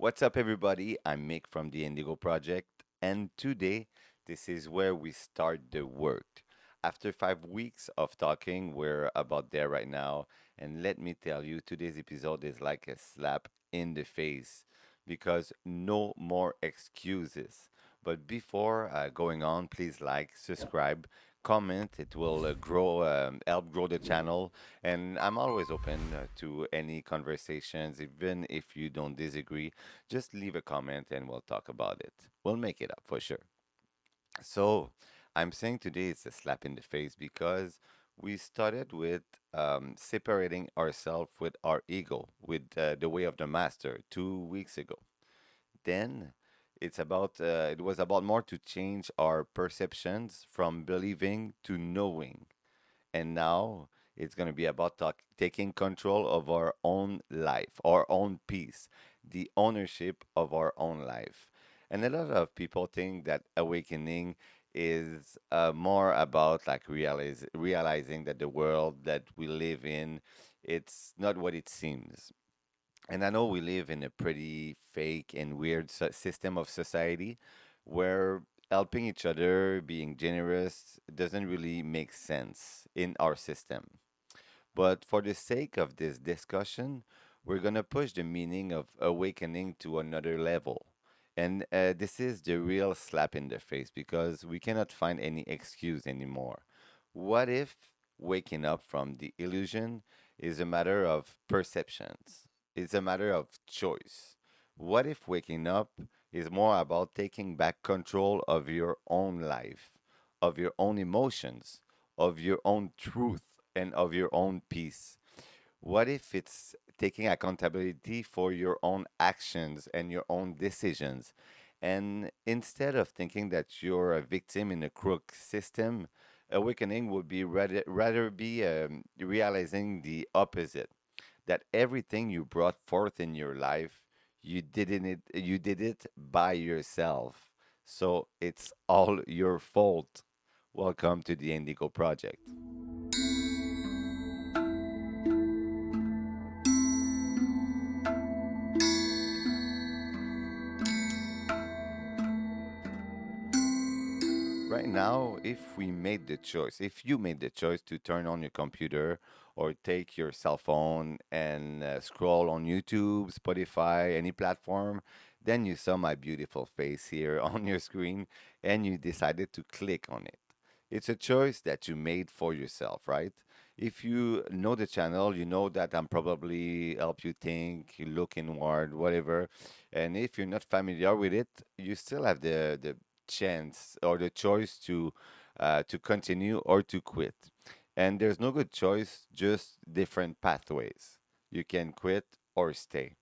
What's up, everybody? I'm Mick from the Indigo project, and today this is where we start the work. After 5 weeks of talking, we're about there right now, and let me tell you, today's episode is like a slap in the face because no more excuses. But before going on, please like, subscribe, comment. It will help grow the channel, and I'm always open to any conversations, even if you don't disagree. Just leave a comment and we'll talk about it. We'll make it up for sure. So, I'm saying today it's a slap in the face because we started with separating ourselves with our ego, with the way of the master 2 weeks ago. Then it was about more to change our perceptions from believing to knowing. And now it's going to be about taking control of our own life, our own peace, the ownership of our own life. And a lot of people think that awakening is more about like realizing that the world that we live in, it's not what it seems. And I know we live in a pretty fake and weird system of society where helping each other, being generous, doesn't really make sense in our system. But for the sake of this discussion, we're going to push the meaning of awakening to another level. And this is the real slap in the face because we cannot find any excuse anymore. What if waking up from the illusion is a matter of perceptions? It's a matter of choice. What if waking up is more about taking back control of your own life, of your own emotions, of your own truth, and of your own peace? What if it's taking accountability for your own actions and your own decisions? And instead of thinking that you're a victim in a crook system, awakening would be rather be realizing the opposite, that everything you brought forth in your life, you did it by yourself. So it's all your fault. Welcome to the Indigo Project. Right now, if you made the choice to turn on your computer or take your cell phone and scroll on YouTube, Spotify, any platform, then you saw my beautiful face here on your screen and you decided to click on it. It's a choice that you made for yourself, right? If you know the channel, you know that I'm probably help you think, look inward, whatever. And if you're not familiar with it, you still have the chance or the choice to continue or to quit. And there's no good choice, just different pathways. You can quit or stay.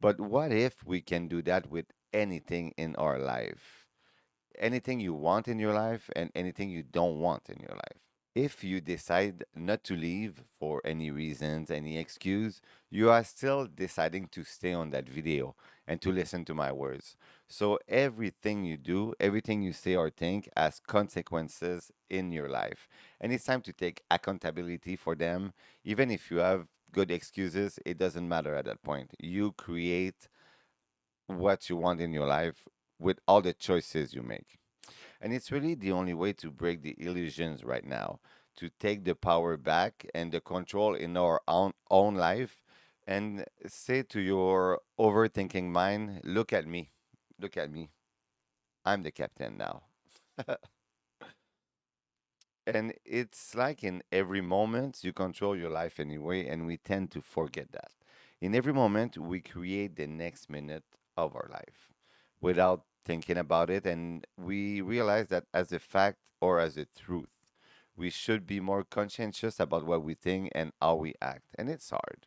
But what if we can do that with anything in our life? Anything you want in your life and anything you don't want in your life. If you decide not to leave for any reasons, any excuse, you are still deciding to stay on that video and to listen to my words. So everything you do, everything you say or think has consequences in your life. And it's time to take accountability for them. Even if you have good excuses, it doesn't matter at that point. You create what you want in your life with all the choices you make. And it's really the only way to break the illusions right now, to take the power back and the control in our own life and say to your overthinking mind, look at me, look at me. I'm the captain now. And it's like in every moment, you control your life anyway, and we tend to forget that. In every moment, we create the next minute of our life without thinking about it, and we realize that as a fact or as a truth, we should be more conscientious about what we think and how we act. And it's hard.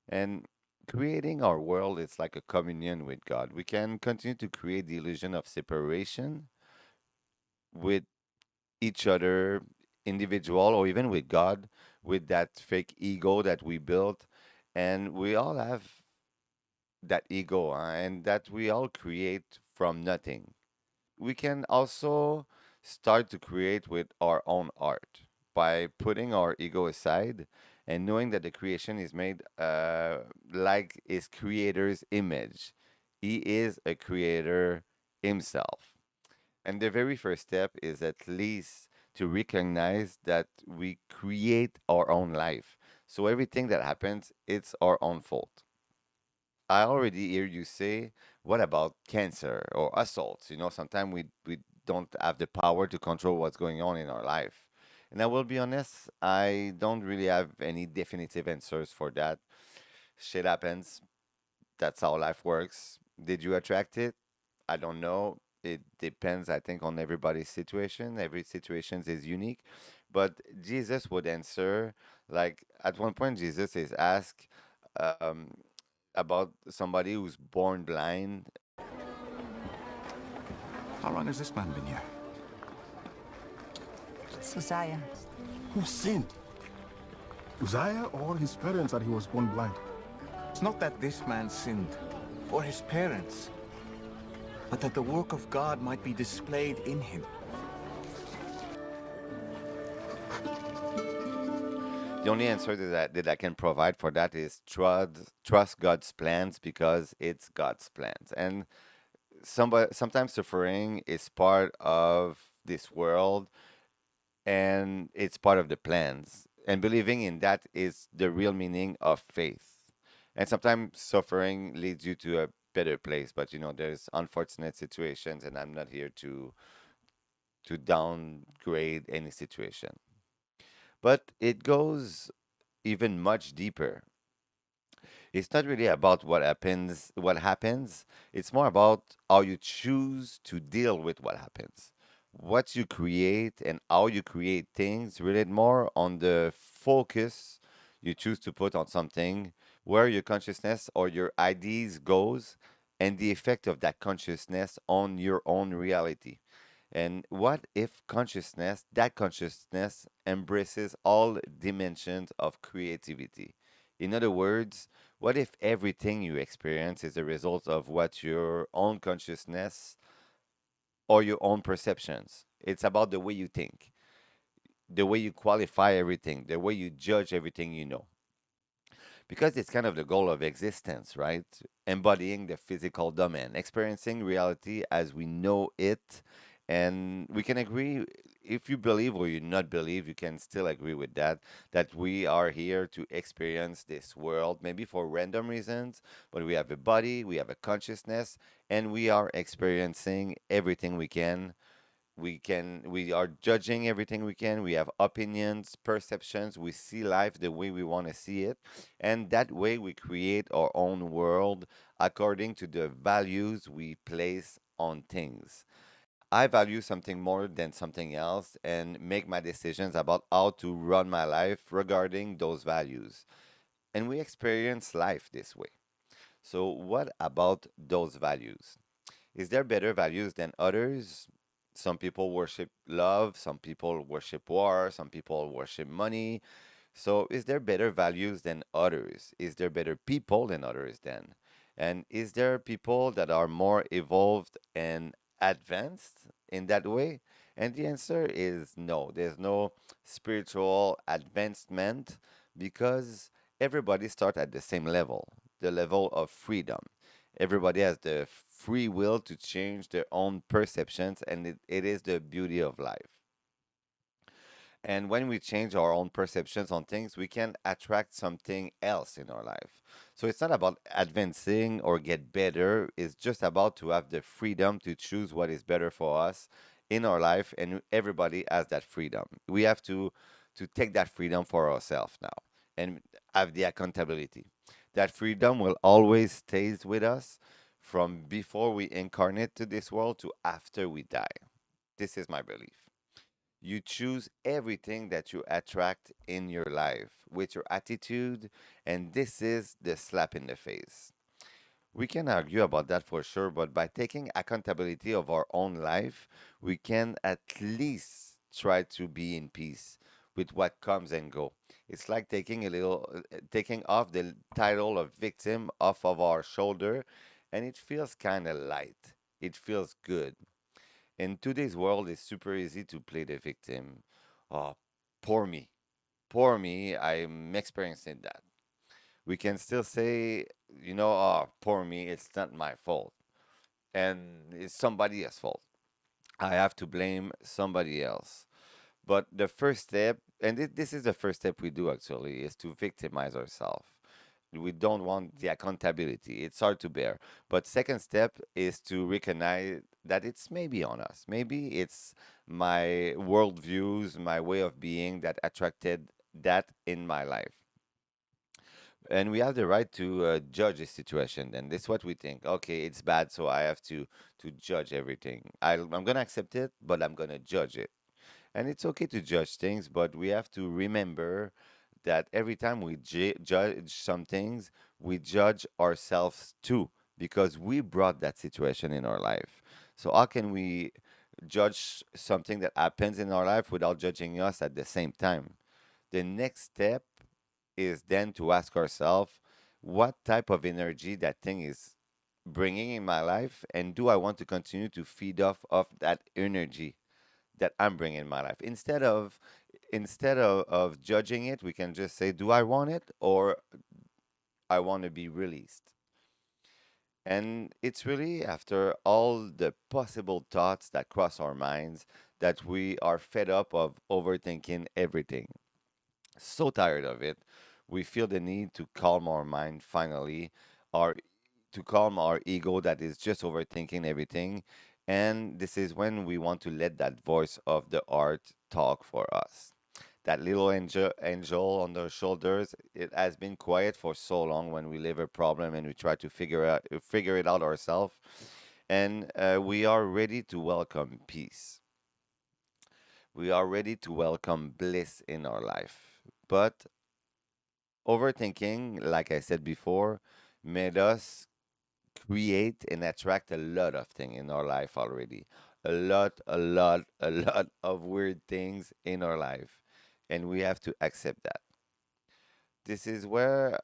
And creating our world is like a communion with God. We can continue to create the illusion of separation with each other, individual or even with God, with that fake ego that we built. And we all have that ego, and that we all create from nothing. We can also start to create with our own art by putting our ego aside and knowing that the creation is made like his creator's image. He is a creator himself. And the very first step is at least to recognize that we create our own life. So everything that happens, it's our own fault. I already hear you say, what about cancer or assaults? Sometimes we don't have the power to control what's going on in our life. And I will be honest, I don't really have any definitive answers for that. Shit happens. That's how life works. Did you attract it? I don't know. It depends, I think, on everybody's situation. Every situation is unique. But Jesus would answer, like at one point, Jesus is asked um, about somebody who's born blind. How long has this man been here? Uzziah. Who sinned? Uzziah or his parents that he was born blind? It's not that this man sinned, or his parents, but that the work of God might be displayed in him. The only answer that I can provide for that is trust God's plans because it's God's plans. And sometimes suffering is part of this world and it's part of the plans. And believing in that is the real meaning of faith. And sometimes suffering leads you to a better place, but there's unfortunate situations, and I'm not here to downgrade any situation. But it goes even much deeper. It's not really about what happens. It's more about how you choose to deal with what happens. What you create and how you create things relate more on the focus you choose to put on something, where your consciousness or your ideas goes, and the effect of that consciousness on your own reality. And what if that consciousness embraces all dimensions of creativity? In other words, what if everything you experience is a result of what your own consciousness or your own perceptions? It's about the way you think, the way you qualify everything, the way you judge everything you know. Because it's kind of the goal of existence, right? Embodying the physical domain, experiencing reality as we know it. And we can agree, if you believe or you not believe, you can still agree with that we are here to experience this world, maybe for random reasons, but we have a body, we have a consciousness, and we are experiencing everything we are judging everything we can. We have opinions, perceptions. We see life the way we want to see it, and that way we create our own world according to the values we place on things. I value something more than something else and make my decisions about how to run my life regarding those values. And we experience life this way. So what about those values? Is there better values than others? Some people worship love, some people worship war, some people worship money. So, is there better values than others? Is there better people than others then? And is there people that are more evolved and advanced in that way? And the answer is no. There's no spiritual advancement because everybody starts at the same level, the level of freedom. Everybody has the free will to change their own perceptions, and it is the beauty of life. And when we change our own perceptions on things, we can attract something else in our life. So it's not about advancing or get better. It's just about to have the freedom to choose what is better for us in our life. And everybody has that freedom. We have to take that freedom for ourselves now and have the accountability. That freedom will always stays with us from before we incarnate to this world to after we die. This is my belief. You choose everything that you attract in your life with your attitude, and this is the slap in the face. We can argue about that for sure, but by taking accountability of our own life, we can at least try to be in peace with what comes and go. It's like taking off the title of victim off of our shoulder, and it feels kind of light. It feels good. In today's world, it's super easy to play the victim. Oh, poor me. Poor me, I'm experiencing that. We can still say, oh, poor me, it's not my fault. And it's somebody else's fault. I have to blame somebody else. But the first step, and this is the first step we do actually, is to victimize ourselves. We don't want the accountability. It's hard to bear. But second step is to recognize that it's maybe on us. Maybe it's my worldviews, my way of being that attracted that in my life. And we have the right to judge the situation. And this is what we think. Okay, it's bad, so I have to judge everything. I'm gonna accept it, but I'm gonna judge it. And it's okay to judge things, but we have to remember that every time we judge some things, we judge ourselves too, because we brought that situation in our life. So how can we judge something that happens in our life without judging us at the same time? The next step is then to ask ourselves what type of energy that thing is bringing in my life, and do I want to continue to feed off of that energy that I'm bringing in my life? Instead of judging it, we can just say, do I want it or I want to be released? And it's really after all the possible thoughts that cross our minds that we are fed up of overthinking everything. So tired of it. We feel the need to calm our mind finally, our to calm our ego that is just overthinking everything. And this is when we want to let that voice of the heart talk for us. That little angel on the shoulders, it has been quiet for so long when we live a problem and we try to figure it out ourselves. And we are ready to welcome peace. We are ready to welcome bliss in our life. But overthinking, like I said before, made us create and attract a lot of things in our life already. A lot of weird things in our life. And we have to accept that. This is where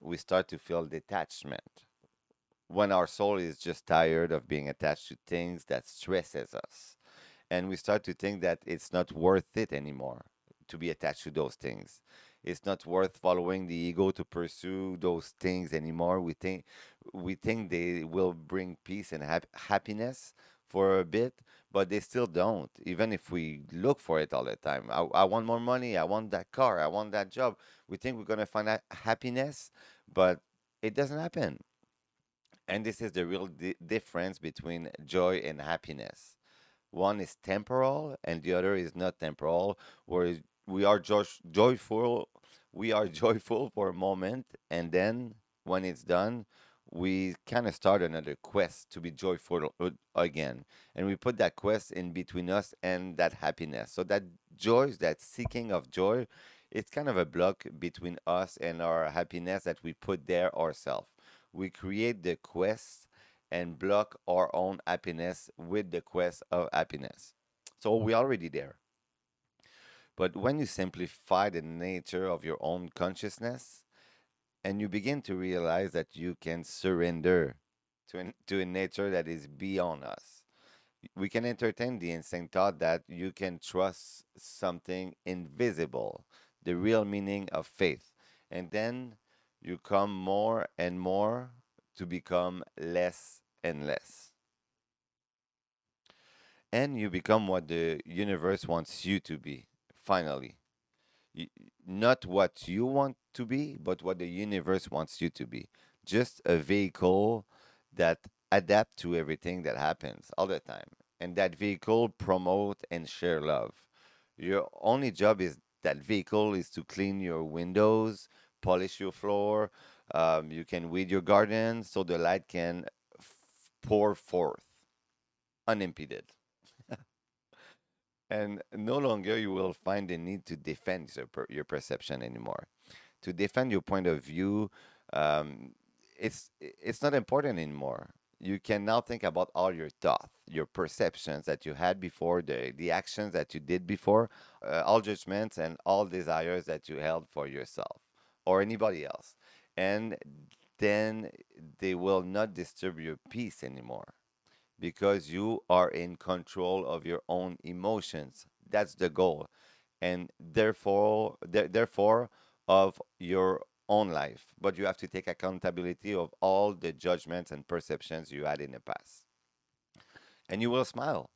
we start to feel detachment. When our soul is just tired of being attached to things that stresses us. And we start to think that it's not worth it anymore to be attached to those things. It's not worth following the ego to pursue those things anymore. We think they will bring peace and happiness for a bit, but they still don't. Even if we look for it all the time, I want more money. I want that car. I want that job. We think we're gonna find that happiness, but it doesn't happen. And this is the real difference between joy and happiness. One is temporal and the other is not temporal, where we are joyful, we are joyful for a moment, and then when it's done, we kind of start another quest to be joyful again. And we put that quest in between us and that happiness. So that joy, that seeking of joy, it's kind of a block between us and our happiness that we put there ourselves. We create the quest and block our own happiness with the quest of happiness. So we're already there. But when you simplify the nature of your own consciousness and you begin to realize that you can surrender to a nature that is beyond us, we can entertain the insane thought that you can trust something invisible, the real meaning of faith. And then you come more and more to become less and less. And you become what the universe wants you to be, finally. Y- Not what you want to be, but what the universe wants you to be. Just a vehicle that adapt to everything that happens all the time. And that vehicle promote and share love. Your only job is that vehicle is to clean your windows, polish your floor. You can weed your garden so the light can pour forth unimpeded. And no longer you will find the need to defend your perception anymore. To defend your point of view, um, it's not important anymore. You can now think about all your thoughts, your perceptions that you had before, the actions that you did before, all judgments and all desires that you held for yourself or anybody else. And then they will not disturb your peace anymore because you are in control of your own emotions. That's the goal. and therefore of your own life. But you have to take accountability of all the judgments and perceptions you had in the past. And you will smile.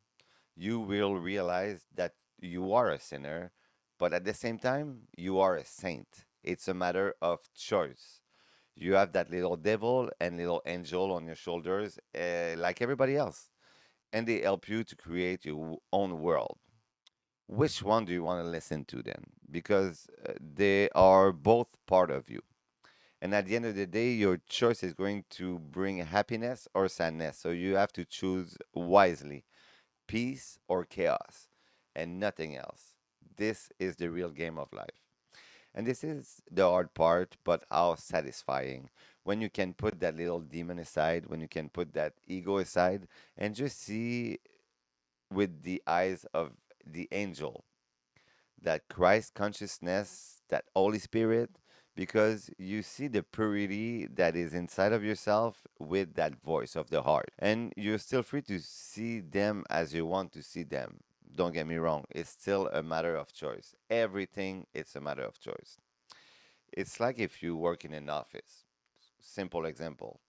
You will realize that you are a sinner, but at the same time, you are a saint. It's a matter of choice. You have that little devil and little angel on your shoulders, like everybody else, and they help you to create your own world. Which one do you want to listen to then? Because they are both part of you. And at the end of the day, your choice is going to bring happiness or sadness. So you have to choose wisely, peace or chaos, and nothing else. This is the real game of life. And this is the hard part, but how satisfying when you can put that little demon aside, when you can put that ego aside, and just see with the eyes of the angel, that Christ consciousness, that Holy Spirit, because you see the purity that is inside of yourself with that voice of the heart. And you're still free to see them as you want to see them. Don't get me wrong, it's still a matter of choice. Everything it's a matter of choice. It's like if you work in an office. Simple example.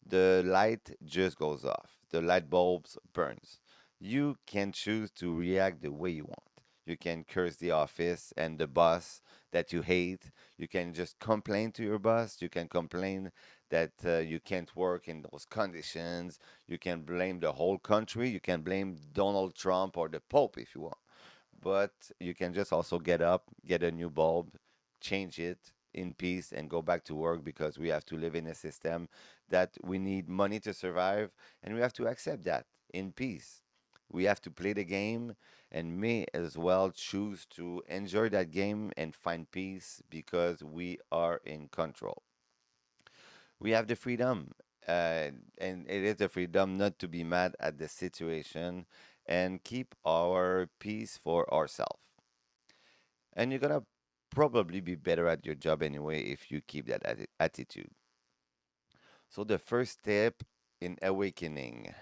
The light just goes off. The light bulbs burns. You can choose to react the way you want. You can curse the office and the boss that you hate. You can just complain to your boss. You can complain that you can't work in those conditions. You can blame the whole country. You can blame Donald Trump or the Pope if you want. But you can just also get up, get a new bulb, change it in peace, and go back to work because we have to live in a system that we need money to survive, and we have to accept that in peace. We have to play the game and may as well choose to enjoy that game and find peace because we are in control. We have the freedom, and it is the freedom not to be mad at the situation and keep our peace for ourselves. And you're gonna probably be better at your job anyway if you keep that attitude. So the first step in awakening,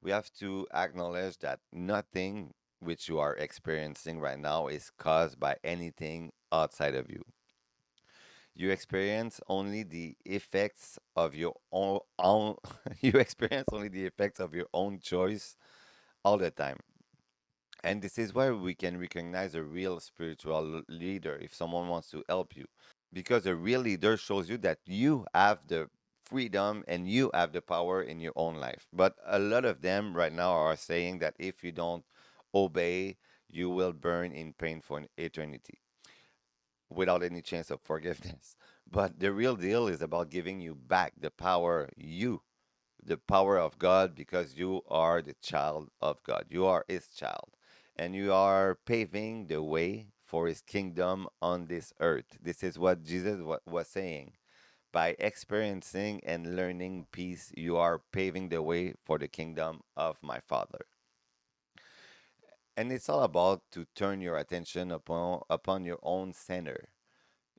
we have to acknowledge that nothing which you are experiencing right now is caused by anything outside of you. You experience only the effects of your own you experience only the effects of your own choice all the time. And this is where we can recognize a real spiritual leader if someone wants to help you. Because a real leader shows you that you have the freedom and you have the power in your own life. But a lot of them right now are saying that if you don't obey, you will burn in pain for an eternity without any chance of forgiveness. But the real deal is about giving you back the power the power of God because you are the child of God. You are His child. And you are paving the way for His kingdom on this earth. This is what Jesus was saying. By experiencing and learning peace, you are paving the way for the kingdom of my Father. And it's all about to turn your attention upon your own center,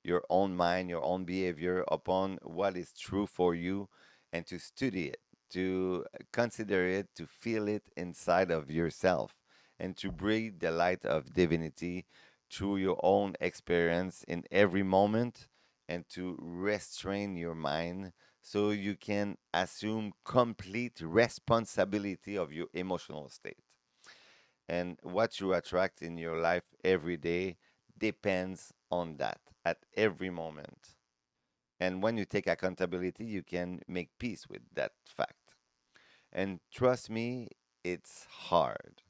your own mind, your own behavior, upon what is true for you, and to study it, to consider it, to feel it inside of yourself, and to breathe the light of divinity through your own experience in every moment, and to restrain your mind so you can assume complete responsibility of your emotional state. And what you attract in your life every day depends on that at every moment. And when you take accountability, you can make peace with that fact. And trust me, it's hard,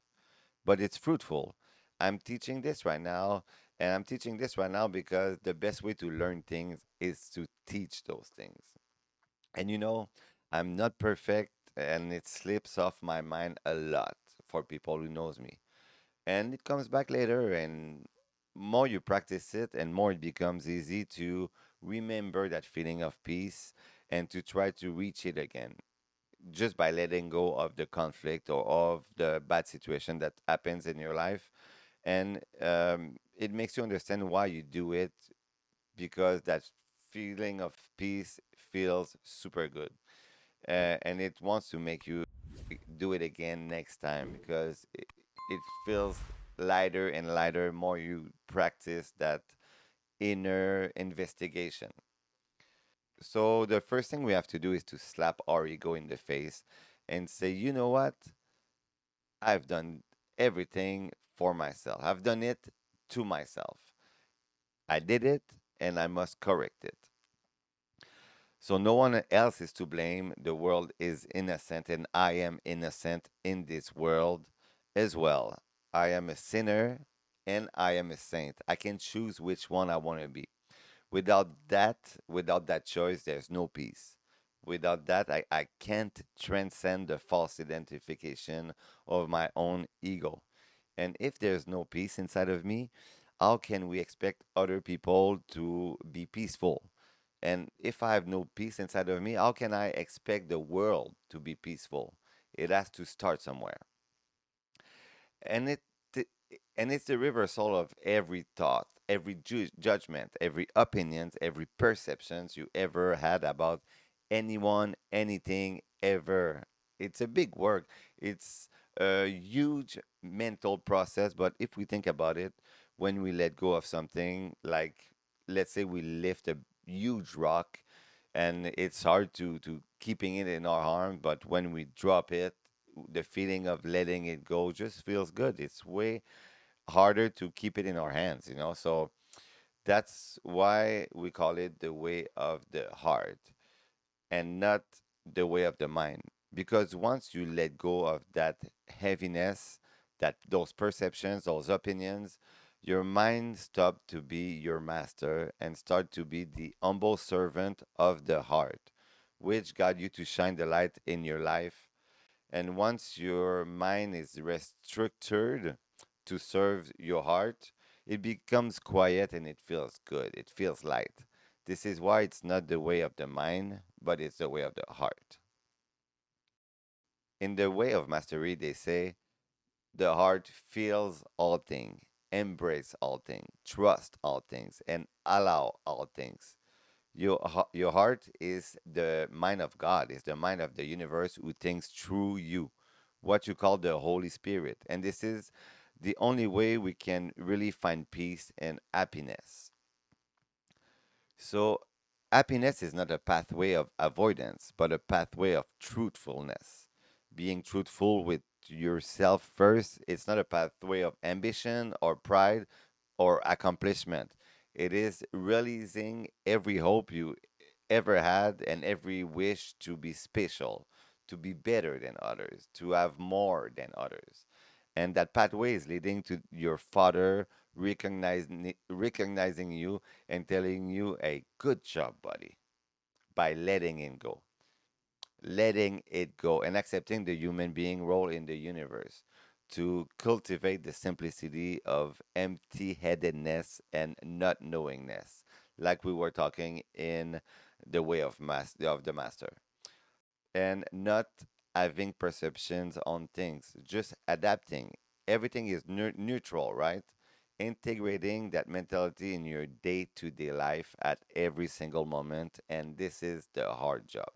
but it's fruitful. I'm teaching this right now, and I'm teaching this right now because the best way to learn things is to teach those things. And I'm not perfect, and it slips off my mind a lot for people who knows me. And it comes back later, and more you practice it and more it becomes easy to remember that feeling of peace and to try to reach it again just by letting go of the conflict or of the bad situation that happens in your life. And it makes you understand why you do it, because that feeling of peace feels super good, and it wants to make you do it again next time because it feels lighter and lighter more you practice that inner investigation. So the first thing we have to do is to slap our ego in the face and say, you know what? I've done everything for myself. I've done it to myself. I did it and I must correct it. So no one else is to blame. The world is innocent and I am innocent in this world as well. I am a sinner and I am a saint. I can choose which one I want to be. Without that choice, there's no peace. Without that, I can't transcend the false identification of my own ego. And if there's no peace inside of me, how can we expect other people to be peaceful? And if I have no peace inside of me, how can I expect the world to be peaceful? It has to start somewhere. And it's the reversal of every thought, every judgment, every opinions, every perceptions you ever had about anyone, anything, ever. It's a big work. It's a huge mental process, but if we think about it, when we let go of something, like let's say we lift a huge rock and it's hard to keeping it in our arm, but when we drop it, the feeling of letting it go just feels good. It's way harder to keep it in our hands, you know. So that's why we call it the way of the heart and not the way of the mind. Because once you let go of that heaviness, that those perceptions, those opinions, your mind stop to be your master and start to be the humble servant of the heart, which got you to shine the light in your life. And once your mind is restricted to serve your heart, it becomes quiet and it feels good. It feels light. This is why it's not the way of the mind, but it's the way of the heart. In the way of mastery, they say the heart feels all things, embrace all things, trust all things, and allow all things. Your heart is the mind of God, is the mind of the universe who thinks through you, what you call the Holy Spirit. And this is the only way we can really find peace and happiness. So, happiness is not a pathway of avoidance, but a pathway of truthfulness. Being truthful with yourself first, it's not a pathway of ambition or pride or accomplishment. It is realizing every hope you ever had and every wish to be special, to be better than others, to have more than others. And that pathway is leading to your father recognizing you and telling you a good job, buddy, by letting it go. Letting it go and accepting the human being role in the universe to cultivate the simplicity of empty headedness and not knowingness, like we were talking in the way of the master, and not having perceptions on things, just adapting. Everything is neutral, right? Integrating that mentality in your day-to-day life at every single moment, and this is the hard job.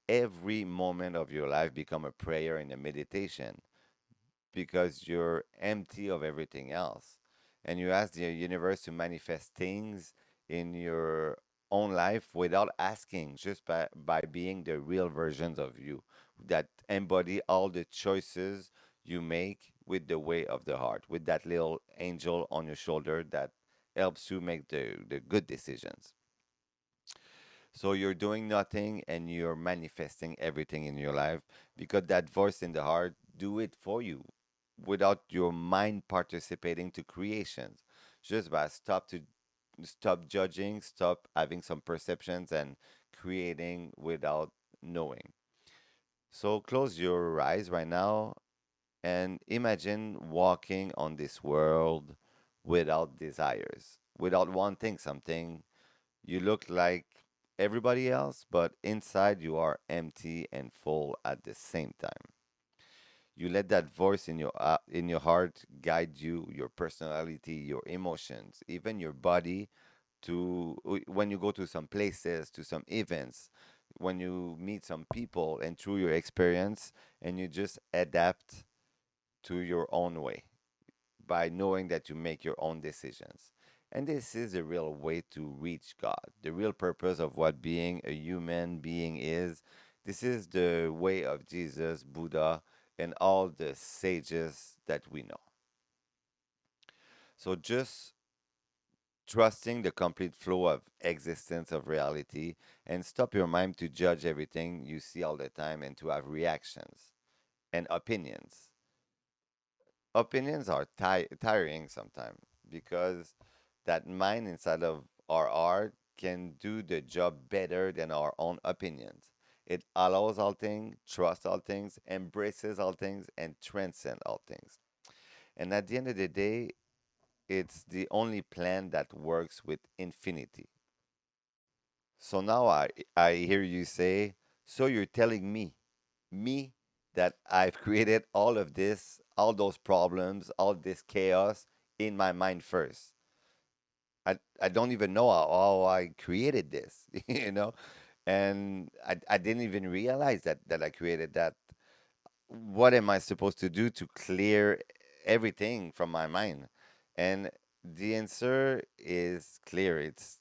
Every moment of your life become a prayer and a meditation because you're empty of everything else. And you ask the universe to manifest things in your own life without asking, just by being the real versions of you that embody all the choices you make with the way of the heart, with that little angel on your shoulder that helps you make the good decisions. So you're doing nothing and you're manifesting everything in your life because that voice in the heart do it for you without your mind participating to creations. Just by stop judging, stop having some perceptions and creating without knowing. So close your eyes right now and imagine walking on this world without desires, without wanting something. You look like everybody else, but inside you are empty and full at the same time. You let that voice in your heart guide you, your personality, your emotions, even your body to when you go to some places, to some events. when you meet some people and through your experience, and you just adapt to your own way by knowing that you make your own decisions. And this is the real way to reach God, the real purpose of what being a human being is. This is the way of Jesus, Buddha, and all the sages that we know. So just trusting the complete flow of existence of reality and stop your mind to judge everything you see all the time and to have reactions and opinions. Opinions are tiring sometimes because that mind inside of our art can do the job better than our own opinions. It allows all things, trusts all things, embraces all things, and transcends all things. And at the end of the day, it's the only plan that works with infinity. So now I hear you say, so you're telling me, that I've created all of this, all those problems, all this chaos in my mind first. I don't even know how I created this, you know? And I didn't even realize that I created that. What am I supposed to do to clear everything from my mind? And the answer is clear. It's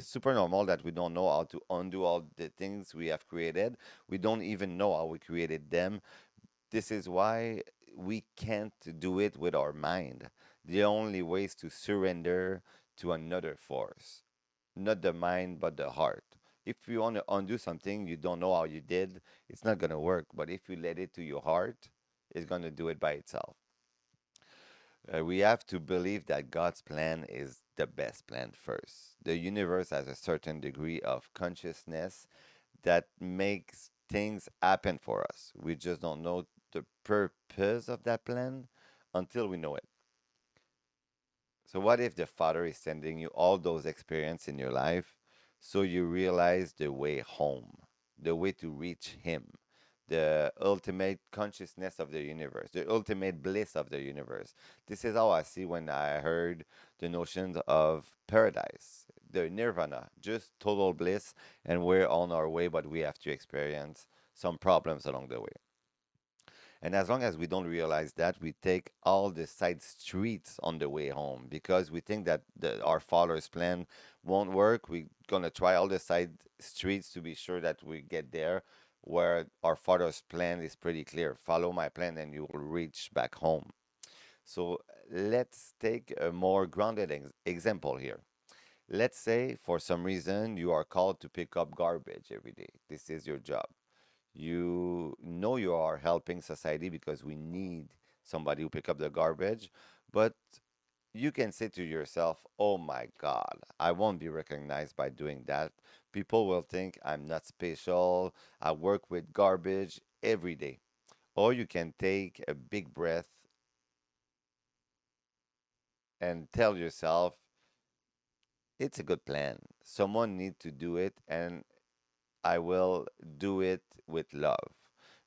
super normal that we don't know how to undo all the things we have created. We don't even know how we created them. This is why we can't do it with our mind. The only way is to surrender to another force, not the mind, but the heart. If you want to undo something you don't know how you did, it's not going to work. But if you let it to your heart, it's going to do it by itself. We have to believe that God's plan is the best plan first. The universe has a certain degree of consciousness that makes things happen for us. We just don't know the purpose of that plan until we know it. So what if the Father is sending you all those experiences in your life so you realize the way home, the way to reach Him, the ultimate consciousness of the universe, the ultimate bliss of the universe? This is how I see when I heard the notion of paradise, the nirvana, just total bliss, and we're on our way, but we have to experience some problems along the way. And as long as we don't realize that, we take all the side streets on the way home because we think that our father's plan won't work. We're going to try all the side streets to be sure that we get there, where our father's plan is pretty clear. Follow my plan and you will reach back home. So let's take a more grounded example here. Let's say for some reason you are called to pick up garbage every day. This is your job. You know you are helping society because we need somebody who pick up the garbage, but you can say to yourself, "Oh my God, I won't be recognized by doing that. People will think I'm not special. I work with garbage every day." Or you can take a big breath and tell yourself, "It's a good plan. Someone needs to do it, and I will do it with love."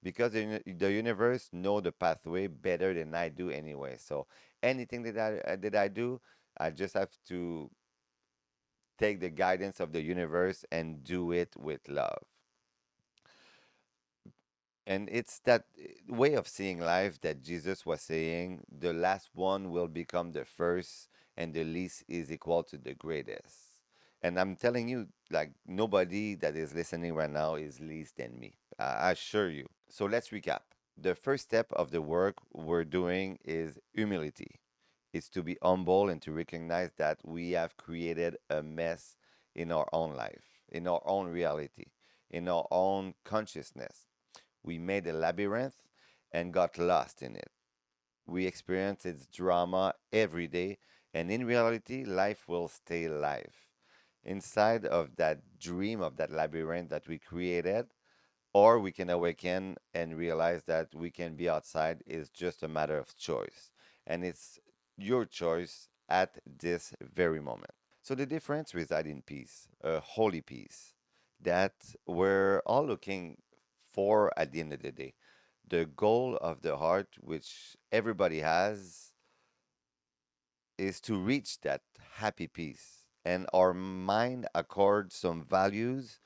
Because the universe know the pathway better than I do anyway. So anything that I do, I just have to take the guidance of the universe and do it with love. And it's that way of seeing life that Jesus was saying, the last one will become the first, and the least is equal to the greatest. And I'm telling you, like, nobody that is listening right now is least than me. I assure you. So let's recap. The first step of the work we're doing is humility. It's to be humble and to recognize that we have created a mess in our own life, in our own reality, in our own consciousness. We made a labyrinth and got lost in it. We experience its drama every day, and in reality, life will stay life. Inside of that dream of that labyrinth that we created, or we can awaken and realize that we can be outside is just a matter of choice. And it's your choice at this very moment. So the difference resides in peace, a holy peace that we're all looking for at the end of the day. The goal of the heart, which everybody has, is to reach that happy peace. And our mind accords some values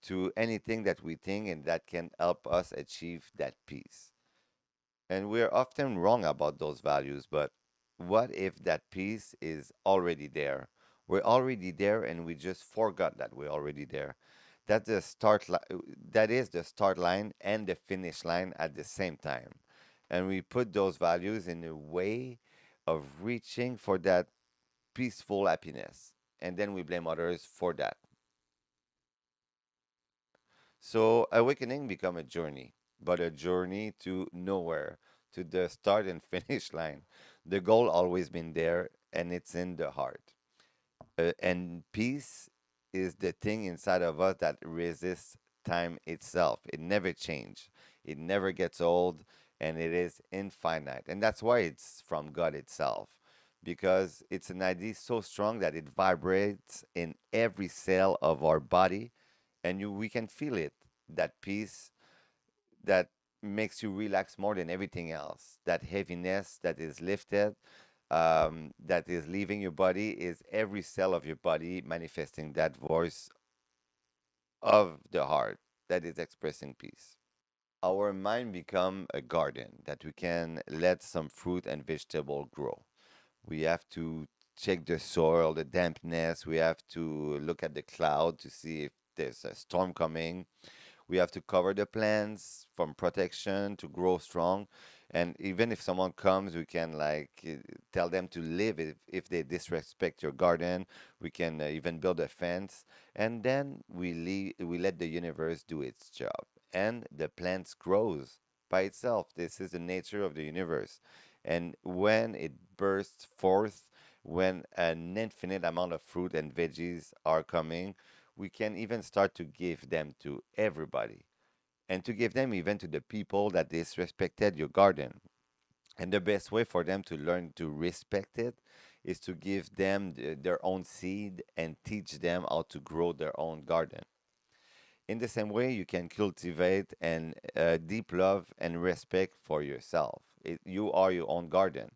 to anything that we think and that can help us achieve that peace. And we're often wrong about those values, but what if that peace is already there? We're already there and we just forgot that we're already there. That's the that is the start line and the finish line at the same time. And we put those values in a way of reaching for that peaceful happiness. And then we blame others for that. So awakening become a journey, but a journey to nowhere, to the start and finish line. The goal always been there, and it's in the heart. And peace is the thing inside of us that resists time itself. It never changes. It never gets old, and it is infinite. And that's why it's from God itself, because it's an idea so strong that it vibrates in every cell of our body, and we can feel it. That peace that makes you relax more than everything else. That heaviness that is lifted, that is leaving your body, is every cell of your body manifesting that voice of the heart that is expressing peace. Our mind become a garden that we can let some fruit and vegetable grow. We have to check the soil, the dampness. We have to look at the cloud to see if there's a storm coming. We have to cover the plants from protection to grow strong. And even if someone comes, we can tell them to leave if they disrespect your garden. We can even build a fence, and then we let the universe do its job, and the plants grows by itself. This is the nature of the universe, and when it bursts forth, when an infinite amount of fruit and veggies are coming, we can even start to give them to everybody and to give them even to the people that disrespected your garden. And the best way for them to learn to respect it is to give them their own seed and teach them how to grow their own garden. In the same way, you can cultivate and deep love and respect for yourself. You are your own garden.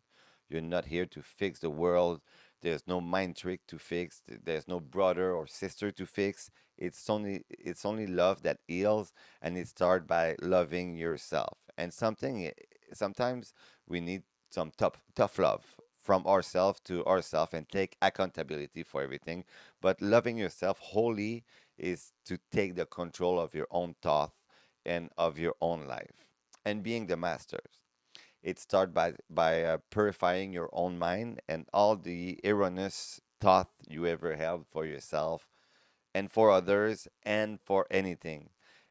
You're not here to fix the world. There's no mind trick to fix. There's no brother or sister to fix. It's only love that heals, and it starts by loving yourself. And sometimes we need some tough love from ourselves to ourselves and take accountability for everything. But loving yourself wholly is to take the control of your own thought and of your own life and being the masters. It starts by purifying your own mind and all the erroneous thought you ever held for yourself and for others and for anything.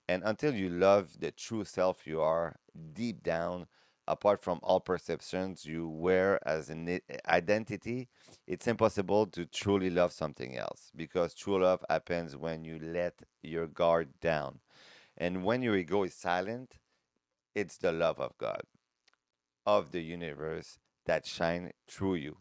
And until you love the true self you are deep down, apart from all perceptions you wear as an identity, it's impossible to truly love something else because true love happens when you let your guard down. And when your ego is silent, it's the love of God, of the universe that shine through you.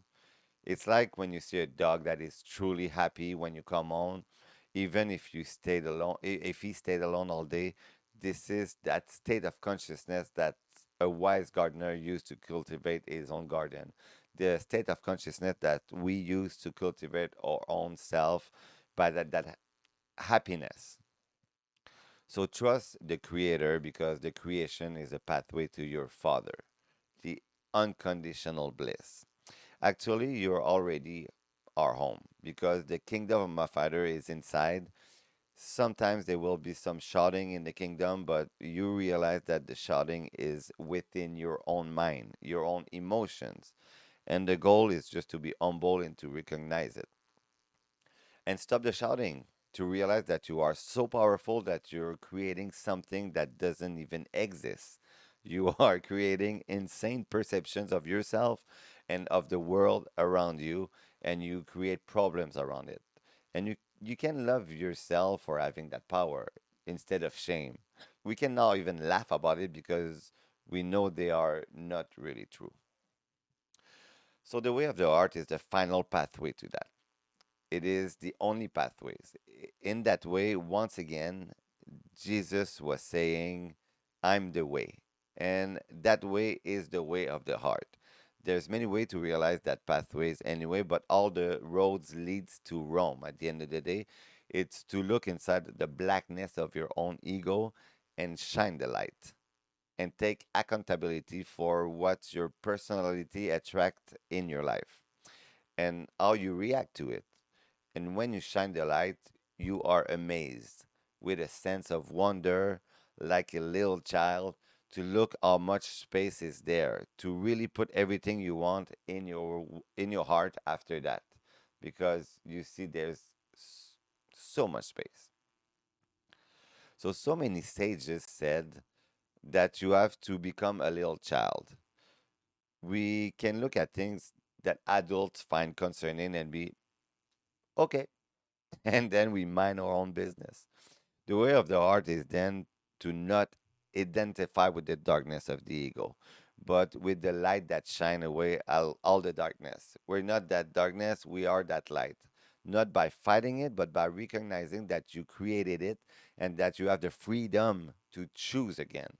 It's like when you see a dog that is truly happy when you come home, even if you stayed alone, if he stayed alone all day. This is that state of consciousness that a wise gardener used to cultivate his own garden. The state of consciousness that we use to cultivate our own self by that happiness. So trust the creator because the creation is a pathway to your father, the unconditional bliss. Actually, you're already our home because the kingdom of my father is inside. Sometimes there will be some shouting in the kingdom, but you realize that the shouting is within your own mind, your own emotions. And the goal is just to be humble and to recognize it and stop the shouting, to realize that you are so powerful that you're creating something that doesn't even exist. You are creating insane perceptions of yourself and of the world around you, and you create problems around it. And you can love yourself for having that power instead of shame. We can now even laugh about it because we know they are not really true. So the way of the art is the final pathway to that. It is the only pathways. In that way, once again, Jesus was saying, I'm the way. And that way is the way of the heart. There's many ways to realize that pathways anyway, but all the roads leads to Rome at the end of the day. It's to look inside the blackness of your own ego and shine the light and take accountability for what your personality attract in your life and how you react to it. And when you shine the light, you are amazed with a sense of wonder, like a little child, to look how much space is there to really put everything you want in your heart after that, because you see there's so much space. So many sages said that you have to become a little child. We can look at things that adults find concerning and be okay, and then we mind our own business. The way of the heart is then to not identify with the darkness of the ego, but with the light that shine away all the darkness. We're not that darkness, we are that light. Not by fighting it, but by recognizing that you created it and that you have the freedom to choose again.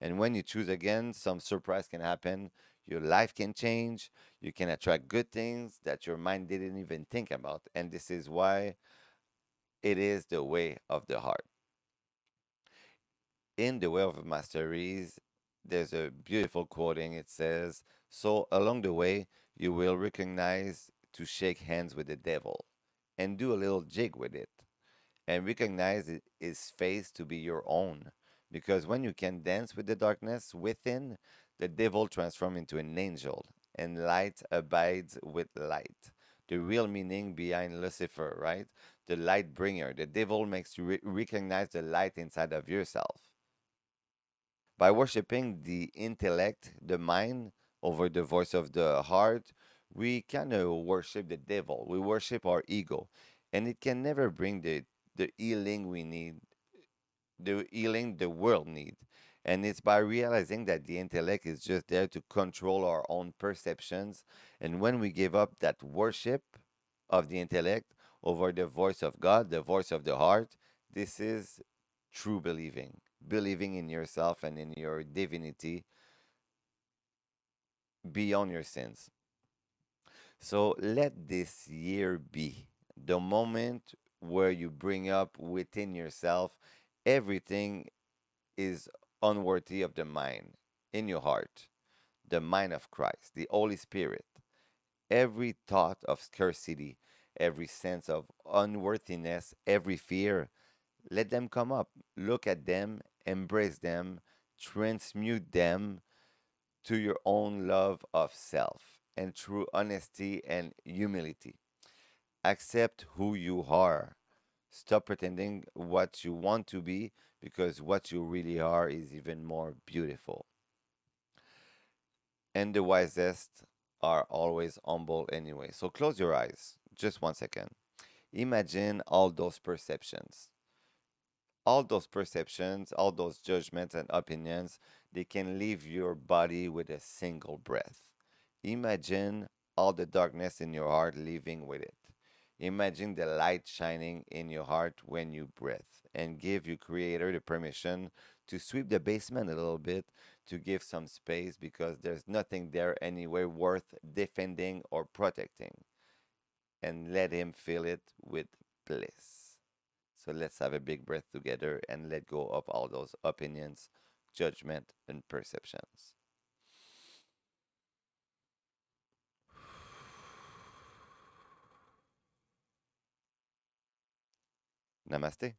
And when you choose again, some surprise can happen. Your life can change. You can attract good things that your mind didn't even think about. And this is why it is the way of the heart. In the way of masteries, there's a beautiful quoting. It says, "So along the way, you will recognize to shake hands with the devil and do a little jig with it and recognize his face to be your own. Because when you can dance with the darkness within, the devil transforms into an angel, and light abides with light. The real meaning behind Lucifer, right? The light bringer. The devil makes you recognize the light inside of yourself. By worshiping the intellect, the mind, over the voice of the heart, we kind of worship the devil. We worship our ego. And it can never bring the healing we need, the healing the world need. And it's by realizing that the intellect is just there to control our own perceptions. And when we give up that worship of the intellect over the voice of God, the voice of the heart, this is true believing, believing in yourself and in your divinity beyond your sins. So let this year be the moment where you bring up within yourself everything is unworthy of the mind in your heart, the mind of Christ, the Holy Spirit. Every thought of scarcity, every sense of unworthiness, every fear, let them come up. Look at them, embrace them, transmute them to your own love of self and true honesty and humility. Accept who you are. Stop pretending what you want to be because what you really are is even more beautiful. And the wisest are always humble anyway. So close your eyes. Just 1 second. Imagine all those perceptions, all those judgments and opinions, they can leave your body with a single breath. Imagine all the darkness in your heart leaving with it. Imagine the light shining in your heart when you breathe and give your creator the permission to sweep the basement a little bit to give some space because there's nothing there anywhere worth defending or protecting and let him fill it with bliss. So let's have a big breath together and let go of all those opinions, judgment, and perceptions. Namaste.